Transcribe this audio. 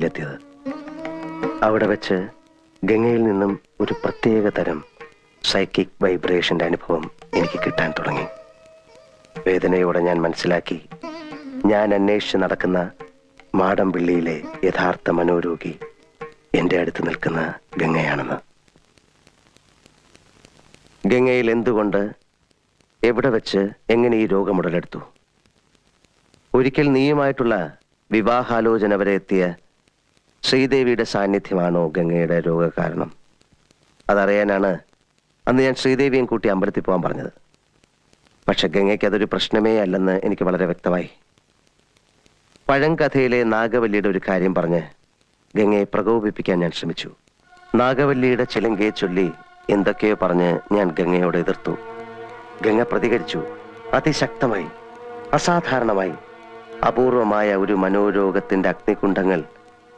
എത്തിയത്. അവിടെ വെച്ച് ഗംഗയിൽ നിന്നും ഒരു പ്രത്യേക തരം സൈക്കിക് വൈബ്രേഷന്റെ അനുഭവം എനിക്ക് കിട്ടാൻ തുടങ്ങി. വേദനയോടെ ഞാൻ മനസ്സിലാക്കി, ഞാൻ അന്വേഷിച്ച് നടക്കുന്ന മാടമ്പിള്ളിയിലെ യഥാർത്ഥ മനോരോഗി എൻ്റെ അടുത്ത് നിൽക്കുന്ന ഗംഗയാണെന്ന്. ഗംഗയിൽ എന്തുകൊണ്ട്, എവിടെ വെച്ച്, എങ്ങനെ ഈ രോഗം ഉടലെടുത്തു? ഒരിക്കൽ നീയുമായിട്ടുള്ള വിവാഹാലോചന വരെ എത്തിയ ശ്രീദേവിയുടെ സാന്നിധ്യമാണോ ഗംഗയുടെ രോഗകാരണം? അതറിയാനാണ് അന്ന് ഞാൻ ശ്രീദേവിയും കൂട്ടി അമ്പലത്തിൽ പോകാൻ പറഞ്ഞത്. പക്ഷെ ഗംഗയ്ക്ക് അതൊരു പ്രശ്നമേ അല്ലെന്ന് എനിക്ക് വളരെ വ്യക്തമായി. പഴങ്കഥയിലെ നാഗവല്ലിയുടെ ഒരു കാര്യം പറഞ്ഞ് ഗംഗയെ പ്രകോപിപ്പിക്കാൻ ഞാൻ ശ്രമിച്ചു. നാഗവല്ലിയുടെ ചിലങ്കയെ ചൊല്ലി എന്തൊക്കെയോ പറഞ്ഞ് ഞാൻ ഗംഗയോട് എതിർത്തു. ഗംഗ പ്രതികരിച്ചു. അതിശക്തമായി, അസാധാരണമായി. അപൂർവമായ ഒരു മനോരോഗത്തിന്റെ അഗ്നികുണ്ഡങ്ങൾ